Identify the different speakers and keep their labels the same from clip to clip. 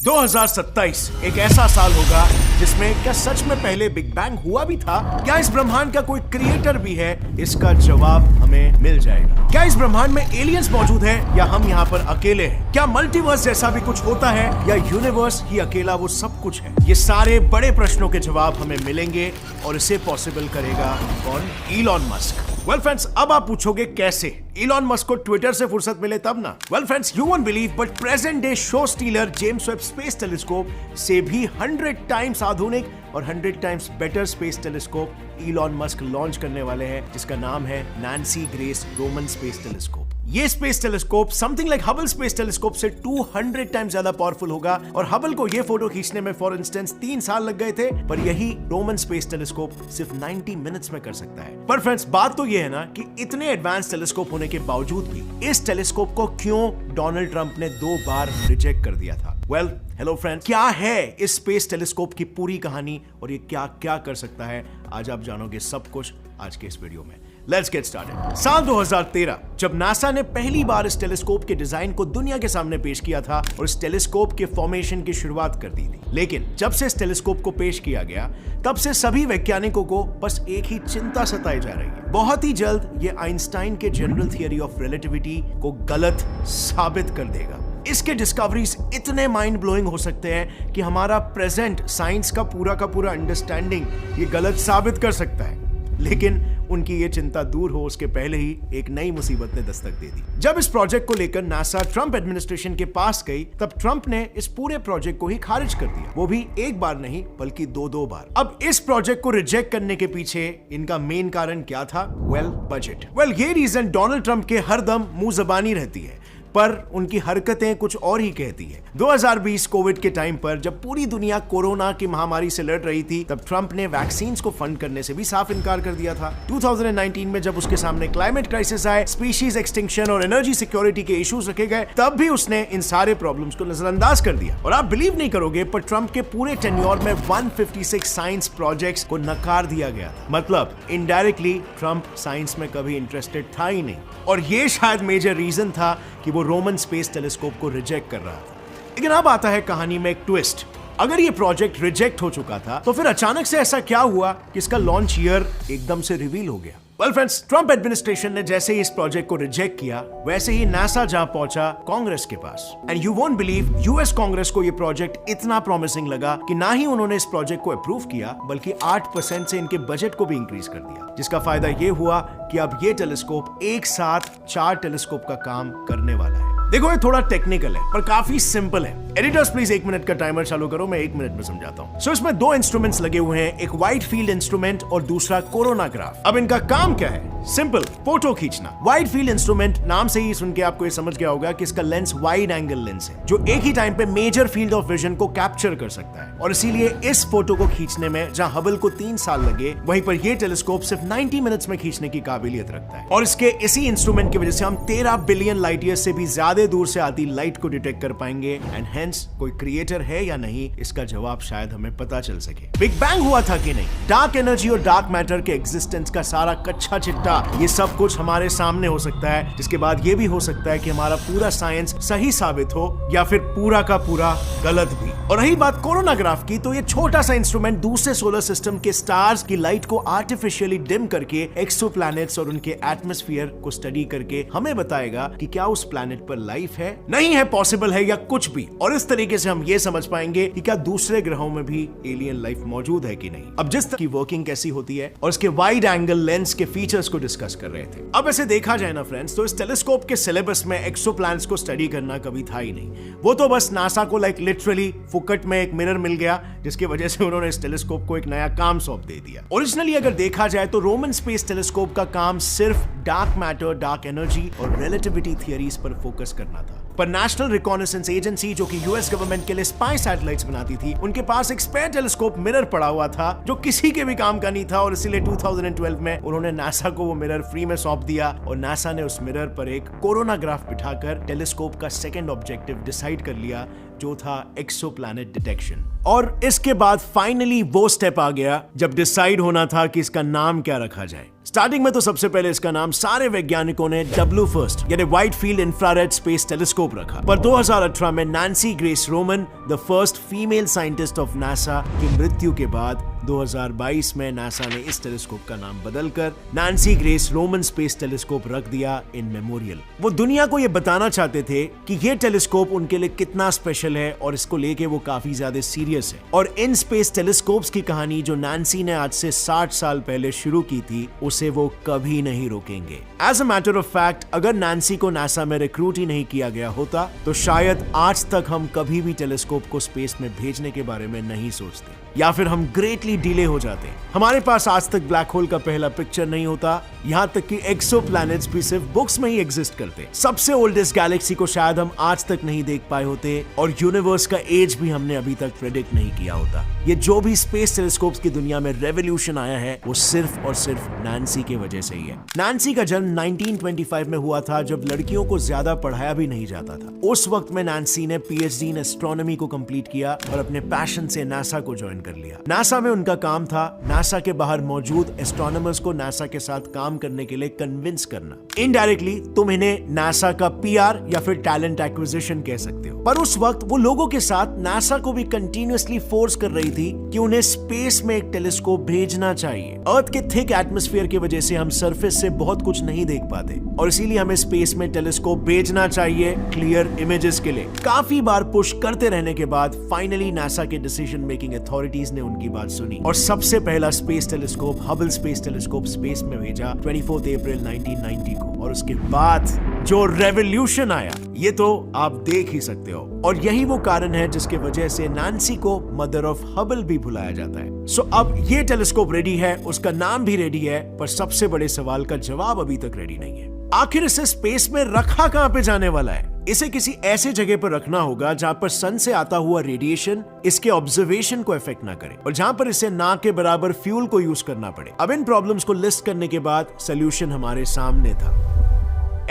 Speaker 1: 2027 एक ऐसा साल होगा जिसमें क्या सच में पहले बिग बैंग हुआ भी था? क्या इस ब्रह्मांड का कोई क्रिएटर भी है? इसका जवाब हमें मिल जाएगा। क्या इस ब्रह्मांड में एलियंस मौजूद है या हम यहाँ पर अकेले हैं? क्या मल्टीवर्स जैसा भी कुछ होता है या यूनिवर्स ही अकेला वो सब कुछ है? ये सारे बड़े प्रश्नों के जवाब हमें मिलेंगे और इसे पॉसिबल करेगा कौन? Elon Musk. वेल फ्रेंड्स, अब आप पूछोगे कैसे? इलॉन मस्क को ट्विटर से फुर्सत मिले तब ना। Well friends, you won't believe but present day show stealer James Webb space telescope से भी 100 टाइम्स आधुनिक और 100 times better space telescope Elon Musk launch करने वाले हैं, जिसका नाम है Nancy Grace Roman space telescope. ये space telescope something like Hubble space telescope से 200 टाइम्स ज्यादा पावरफुल होगा और हबल को ये फोटो खींचने में फॉर इंस्टेंस 3 साल लग गए थे, पर यही रोमन स्पेस टेलीस्कोप सिर्फ 90 मिनट्स में कर सकता है। पर फ्रेंड्स, बात तो ये है ना कि इतने एडवांस टेलीस्कोप होने के बावजूद भी इस टेलीस्कोप को क्यों डोनाल्ड ट्रंप ने 2 बार रिजेक्ट कर दिया था? वेल, हेलो फ्रेंड्स, क्या है इस स्पेस टेलीस्कोप की पूरी कहानी और ये क्या क्या कर सकता है? आज आप जानोगे सब कुछ आज के इस वीडियो में। Let's get started. साल 2013 जब नासा ने पहली बार इस टेलीस्कोप के डिजाइन को दुनिया के सामने पेश किया था और इस टेलीस्कोप के फॉर्मेशन की शुरुआत कर दी थी, लेकिन जब से इस टेलीस्कोप को पेश किया गया तब से सभी वैज्ञानिकों को बस एक ही चिंता सताई जा रही है। बहुत ही जल्द ये आइंस्टाइन के जनरल थियरी ऑफ रिलेटिविटी को गलत साबित कर देगा। इसके डिस्कवरीज इतने माइंड ब्लोइंग हो सकते हैं कि हमारा प्रेजेंट साइंस का पूरा अंडरस्टैंडिंग ये गलत साबित कर सकता है। लेकिन उनकी ये चिंता दूर हो उसके पहले ही एक नई मुसीबत ने दस्तक दे दी। जब इस प्रोजेक्ट को लेकर नासा ट्रंप एडमिनिस्ट्रेशन के पास गई, तब ट्रंप ने इस पूरे प्रोजेक्ट को ही खारिज कर दिया, वो भी एक बार नहीं बल्कि 2 बार। अब इस प्रोजेक्ट को रिजेक्ट करने के पीछे इनका मेन कारण क्या था? Well, budget. ये रीजन डोनाल्ड ट्रंप के हरदम मुंह जबानी रहती है, पर उनकी हरकतें कुछ और ही कहती है। 2020 कोविड के टाइम पर जब पूरी दुनिया कोरोना की महामारी से लड़ रही थी, तब ट्रंप ने वैक्सीन्स को फंड करने से भी साफ इनकार कर दिया था। 2019 में जब उसके सामने क्लाइमेट क्राइसिस आए, स्पीशीज एक्सटिंक्शन और एनर्जी सिक्योरिटी के इश्यूज रखे गए, तब भी उसने इन सारे प्रॉब्लम्स को नजरअंदाज कर दिया। और आप बिलीव नहीं करोगे, पर ट्रंप के पूरे टेन्योर में 156 साइंस प्रोजेक्ट्स को नकार दिया गया था। मतलब इनडायरेक्टली ट्रंप साइंस में कभी इंटरेस्टेड था ही नहीं, और ये शायद मेजर रीजन था कि वो रोमन स्पेस टेलीस्कोप को रिजेक्ट कर रहा था। लेकिन अब आता है कहानी में एक ट्विस्ट। अगर ये प्रोजेक्ट रिजेक्ट हो चुका था, तो फिर अचानक से ऐसा क्या हुआ कि इसका लॉन्च ईयर एकदम से रिवील हो गया? वेल फ्रेंड्स, ट्रंप एडमिनिस्ट्रेशन ने जैसे ही इस प्रोजेक्ट को रिजेक्ट किया, वैसे ही नासा जा पहुंचा कांग्रेस के पास। And you won't believe, US Congress को ये प्रोजेक्ट इतना प्रॉमिसिंग लगा कि ना ही उन्होंने इस प्रोजेक्ट को अप्रूव किया, बल्कि 8% से इनके बजट को भी इंक्रीज कर दिया, जिसका फायदा ये हुआ कि अब ये टेलीस्कोप एक साथ 4 टेलीस्कोप का काम करने वाला है। देखो, ये थोड़ा टेक्निकल है पर काफी सिंपल है। एडिटर्स प्लीज 1 मिनट का टाइमर चालू करो, मैं 1 मिनट में समझाता हूँ। सो इसमें 2 इंस्ट्रूमेंट्स लगे हुए हैं, एक वाइड फील्ड इंस्ट्रूमेंट और दूसरा कोरोनाग्राफ। अब इनका काम क्या है? सिंपल, फोटो खींचना। वाइड फील्ड इंस्ट्रूमेंट नाम से ही सुन के आपको ये समझ गया होगा कि इसका लेंस वाइड एंगल लेंस है, जो एक ही टाइम पे मेजर फील्ड ऑफ विजन को कैप्चर कर सकता है। और इसीलिए इस फोटो को खींचने में जहां हबल को 3 साल लगे, वहीं पर ये टेलीस्कोप सिर्फ 90 मिनट्स में खींचने की काबिलियत रखता है। और इसके इसी इंस्ट्रूमेंट की वजह से हम 13 बिलियन लाइट ईयर से भी ज्यादा दूर से आती लाइट को डिटेक्ट कर पाएंगे। एंड हेंस कोई क्रिएटर है या नहीं, इसका जवाब शायद हमें पता चल सके। बिग बैंग हुआ था कि नहीं, डार्क एनर्जी और डार्क मैटर के एग्जिस्टेंस का सारा कच्चा चिट्टा, ये सब कुछ हमारे सामने हो सकता है, जिसके बाद ये भी हो सकता है कि हमारा पूरा साइंस सही साबित हो या फिर पूरा का पूरा गलत भी। और रही बात कोरोनाग्राफ की, तो ये छोटा सा इंस्ट्रूमेंट दूसरे सोलर सिस्टम के स्टार्स की लाइट को आर्टिफिशियली डिम करके एक्सोप्लैनेट्स और उनके एटमॉस्फेयर को स्टडी करके हमें बताएगा कि क्या उस प्लैनेट पर लाइफ है, नहीं है, पॉसिबल है या कुछ भी। और इस तरीके से हम ये समझ पाएंगे कि क्या दूसरे ग्रहों में भी एलियन लाइफ मौजूद है कि नहीं। अब जिस तरह की वर्किंग कैसी होती है और इसके वाइड एंगल लेंस के फीचर्स को डिस्कस कर रहे थे। अब ऐसे देखा जाए ना फ्रेंड्स, तो इस टेलीस्कोप के सिलेबस में एक्सोप्लैनेट्स को स्टडी करना कभी था ही नहीं। वो तो बस नासा को लिटरली फुकट में एक मिरर मिल गया, जिसकी वजह से उन्होंने इस टेलीस्कोप को एक नया काम सौंप दे दिया। ओरिजिनली अगर देखा जाए तो रोमन स्पेस टेलीस्कोप का काम सिर्फ डार्क मैटर, डार्क एनर्जी और रिलेटिविटी थियरीज पर फोकस करना था। पर नेशनल रिकॉनेसेंस एजेंसी, जो कि यूएस गवर्नमेंट के लिए स्पाई सैटेलाइट्स बनाती थी, उनके पास एक स्पेयर टेलीस्कोप मिरर पड़ा हुआ था जो किसी के भी काम का नहीं था। और इसीलिए 2012 में उन्होंने नासा को वो मिरर फ्री में सौंप दिया और नासा ने उस मिरर पर एक कोरोनाग्राफ बिठाकर टेलीस्कोप का सेकंड ऑब्जेक्टिव डिसाइड कर लिया, जो था एक्सोप्लैनेट डिटेक्शन। और इसके बाद फाइनली वो स्टेप आ गया जब डिसाइड होना था कि इसका नाम क्या रखा जाए। स्टार्टिंग में तो सबसे पहले इसका नाम सारे वैज्ञानिकों ने W1 यानी wide field infrared space telescope रखा, पर 2018 में Nancy Grace Roman, the first female scientist of NASA, की मृत्यु के बाद 2022 में नासा ने इस टेलीस्कोप का नाम बदलकर Nancy Grace Roman space telescope रख दिया इन मेमोरियल। वो दुनिया को ये बताना चाहते थे कि ये टेलीस्कोप उनके लिए कितना स्पेशल है और इसको लेके वो काफी ज्यादा सीरियस है। और इन स्पेस टेलीस्कोप्स की कहानी जो नैन्सी ने आज से 60 साल पहले शुरू की थी, उसे वो कभी नहीं रोकेंगे। As a matter of fact, अगर नैन्सी को नासा में रिक्रूट ही नहीं किया गया होता तो शायद आज तक हम कभी भी टेलीस्कोप को स्पेस में भेजने के बारे में नहीं सोचते, या फिर हम ग्रेटली डिले हो जाते। हमारे पास आज तक ब्लैक होल का पहला पिक्चर नहीं होता, यहाँ तक कि एक्सोप्लैनेट्स भी सिर्फ बुक्स में ही एग्जिस्ट करते। सबसे ओल्डेस्ट गैलेक्सी को शायद हम आज तक नहीं देख पाए होते और यूनिवर्स का एज भी हमने अभी तक प्रेडिक्ट नहीं किया होता। ये जो भी स्पेस टेलीस्कोप्स की दुनिया में रेवोल्यूशन आया है वो सिर्फ और सिर्फ नैन्सी की वजह से ही है। नैन्सी का जन्म 1925 में हुआ था, जब लड़कियों को ज्यादा पढ़ाया भी नहीं जाता था। उस वक्त में नैन्सी ने PhD इन एस्ट्रोनॉमी को कंप्लीट किया और अपने पैशन से नासा को ज्वाइन कर लिया। नासा में उनका काम था नासा के बाहर मौजूद एस्ट्रोनॉमर्स को नासा के साथ काम करने के लिए कन्विंस करना। इनडायरेक्टली तुम इन्हें नासा का PR या फिर टैलेंट एक्विजिशन कह सकते हो। पर उस वक्त वो लोगों के साथ नासा को भी कंटिन्यूअसली फोर्स कर रही थी कि उन्हें स्पेस में एक टेलीस्कोप भेजना चाहिए। अर्थ के थिक एटमॉस्फेयर की वजह से हम सरफेस से बहुत कुछ नहीं देख पाते और इसीलिए हमें स्पेस में टेलीस्कोप भेजना चाहिए क्लियर इमेजेस के लिए। काफी बार पुश करते रहने के बाद फाइनली नासा के डिसीजन मेकिंग अथॉरिटीज ने उनकी बात सुनी और सबसे पहला space telescope Hubble space telescope space में भेजा 24 अप्रैल 1990 को। और उसके बाद जो रेवोल्यूशन आया ये तो आप देख ही सकते हो, और यही वो कारण है जिसके वजह से नैन्सी को मदर ऑफ हबल भी बुलाया जाता है। सो अब ये टेलीस्कोप रेडी है, उसका नाम भी रेडी है, पर सबसे बड़े सवाल का जवाब अभी तक रेडी नहीं है। आखिर इसे स्पेस में रखा कहां पे जाने वाला है? इसे किसी ऐसे जगह पर रखना होगा जहां पर सन से आता हुआ रेडिएशन इसके ऑब्जर्वेशन को इफेक्ट ना करे और जहां पर इसे ना के बराबर फ्यूल को यूज करना पड़े। अब इन प्रॉब्लम्स को लिस्ट करने के बाद सोल्यूशन हमारे सामने था,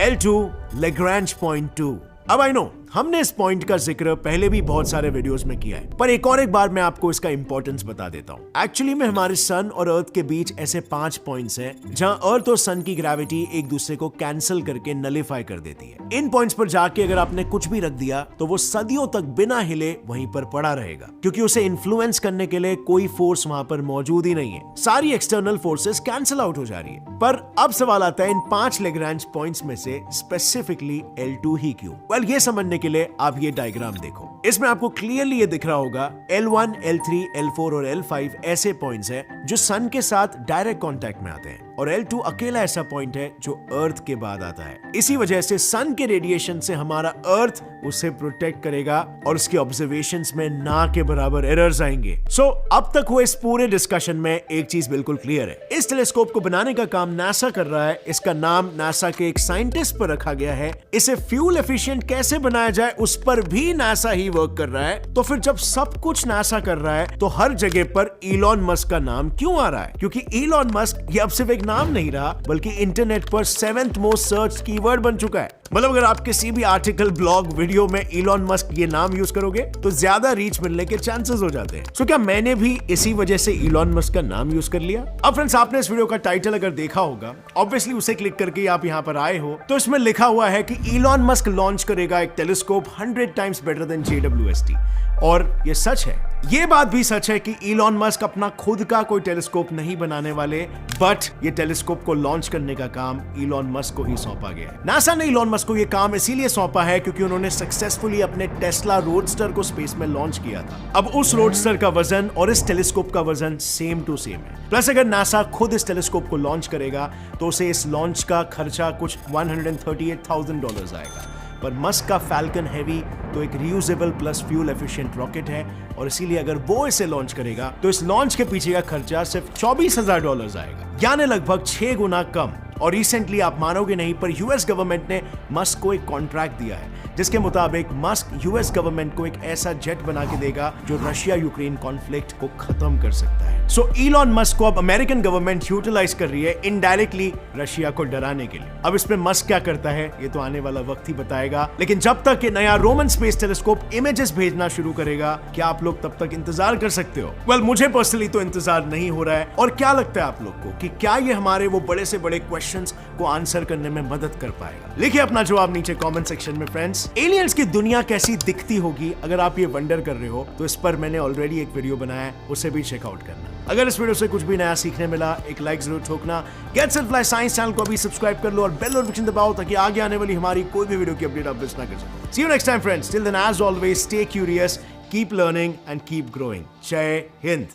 Speaker 1: L2 लैग्रैंज पॉइंट 2। अब आई नो हमने इस पॉइंट का जिक्र पहले भी बहुत सारे वीडियोस में किया है, पर एक बार मैं आपको इसका इंपॉर्टेंस बता देता हूं। एक्चुअली में हमारे सन और अर्थ के बीच ऐसे 5 पॉइंट्स हैं जहां अर्थ और सन की ग्रेविटी एक दूसरे को कैंसिल करके नलिफाई कर देती है। इन पॉइंट्स पर जाके अगर आपने कुछ भी रख दिया तो वो सदियों तक बिना हिले वहीं पर पड़ा रहेगा, क्योंकि उसे इन्फ्लुएंस करने के लिए कोई फोर्स वहां पर मौजूद ही नहीं है। सारी एक्सटर्नल फोर्सेस कैंसिल आउट हो जा रही है। पर अब सवाल आता है इन 5 लैग्रैंज पॉइंट्स में से स्पेसिफिकली L2 ही क्यों? वेल, ये समझने के लिए आप ये डायग्राम देखो। इसमें आपको क्लियरली ये दिख रहा होगा L1, L3, L4 और L5 ऐसे पॉइंट्स हैं जो सन के साथ डायरेक्ट कांटेक्ट में आते हैं और L2 अकेला ऐसा पॉइंट है जो अर्थ के बाद आता है। इसी वजह से सन के रेडिएशन से हमारा अर्थ उसे प्रोटेक्ट करेगा और उसके ऑब्जर्वेशंस में ना के बराबर एरर्स आएंगे। सो अब तक हुए इस पूरे डिस्कशन में एक चीज बिल्कुल क्लियर है, इस टेलीस्कोप को बनाने का काम नासा कर रहा है। इसका नाम नासा के एक साइंटिस्ट पर रखा गया है। इसे फ्यूल एफिशिएंट कैसे बनाया जाए उस पर भी नासा ही वर्क कर रहा है। तो फिर जब सब कुछ नासा कर रहा है तो हर जगह पर इलॉन मस्क का नाम क्यों आ रहा है? क्योंकि इलॉन मस्क ये अब सिर्फ एक नाम नहीं रहा, बल्कि इंटरनेट पर 7th मोस्ट सर्च कीवर्ड बन चुका है। मतलब अगर आप किसी भी आर्टिकल, ब्लॉग, वीडियो में इलॉन मस्क ये नाम यूज करोगे तो ज्यादा रीच मिलने के चांसेस हो जाते हैं। सो क्या मैंने भी इसी वजह से इलॉन मस्क का नाम यूज कर लिया? अब फ्रेंड्स, आपने इस वीडियो का टाइटल अगर देखा होगा, ऑब्वियसली उसे क्लिक करके आप यहाँ पर आए हो, तो इसमें लिखा हुआ है कि इलॉन मस्क लॉन्च करेगा एक telescope 100 times better than JWST। और ये सच है। ये बात भी सच है कि इलॉन मस्क अपना खुद का कोई टेलीस्कोप नहीं बनाने वाले, बट ये टेलीस्कोप को लॉन्च करने का काम इलॉन मस्क को ही सौंपा गया है। नासा ने इलॉन मस्क को ये काम इसीलिए सौंपा है क्योंकि उन्होंने सक्सेसफुली अपने टेस्ला रोडस्टर को स्पेस में लॉन्च किया था। अब उस रोडस्टर का वजन और इस टेलीस्कोप का वजन सेम टू सेम है। प्लस अगर नासा खुद इस टेलीस्कोप को लॉन्च करेगा तो उसे इस लॉन्च का खर्चा कुछ $138,000 आएगा। पर मस्क का फैल्कन हेवी तो एक reusable plus fuel efficient rocket है और इसीलिए अगर वो इसे लॉन्च करेगा तो इस लॉन्च के पीछे का खर्चा सिर्फ $24,000 आएगा, यानी लगभग 6 गुना कम। और रिसेंटली, आप मानोगे नहीं, पर यूएस गवर्नमेंट ने मस्क को एक कॉन्ट्रैक्ट दिया है जिसके मुताबिक मस्क यूएस गवर्नमेंट को एक ऐसा जेट बना के देगा जो रशिया यूक्रेन कॉन्फ्लिक्ट को खत्म कर सकता है। सो इलॉन मस्क को अब अमेरिकन गवर्नमेंट यूटिलाइज कर रही है इनडायरेक्टली रशिया को डराने के लिए। अब इसमें मस्क क्या करता है ये तो आने वाला वक्त ही बताएगा, लेकिन जब तक ये नया रोमन स्पेस टेलीस्कोप इमेजेस भेजना शुरू करेगा, क्या आप लोग तब तक इंतजार कर सकते हो? वेल, मुझे पर्सनली तो इंतजार नहीं हो रहा है। और क्या लगता है आप लोग को कि क्या ये हमारे वो बड़े से बड़े क्वेश्चंस को आंसर करने में मदद कर पाएगा? लिखिए अपना जवाब नीचे कमेंट सेक्शन में फ्रेंड्स। एलियंस की दुनिया कैसी दिखती होगी, अगर आप ये वंडर कर रहे हो तो इस पर मैंने ऑलरेडी एक वीडियो बनाया है, उसे भी चेकआउट करना। अगर इस वीडियो से कुछ भी नया सीखने मिला, एक लाइक जरूर ठोकना। Gets and fly science channel को अभी सब्सक्राइब कर लो और बेल नोटिफिकेशन दबाओ ताकि आगे आने वाली हमारी कोई भी वीडियो की अपडेट आप मिस ना कर सको। See you next time friends, till then as always stay curious, keep learning and keep growing. जय हिंद।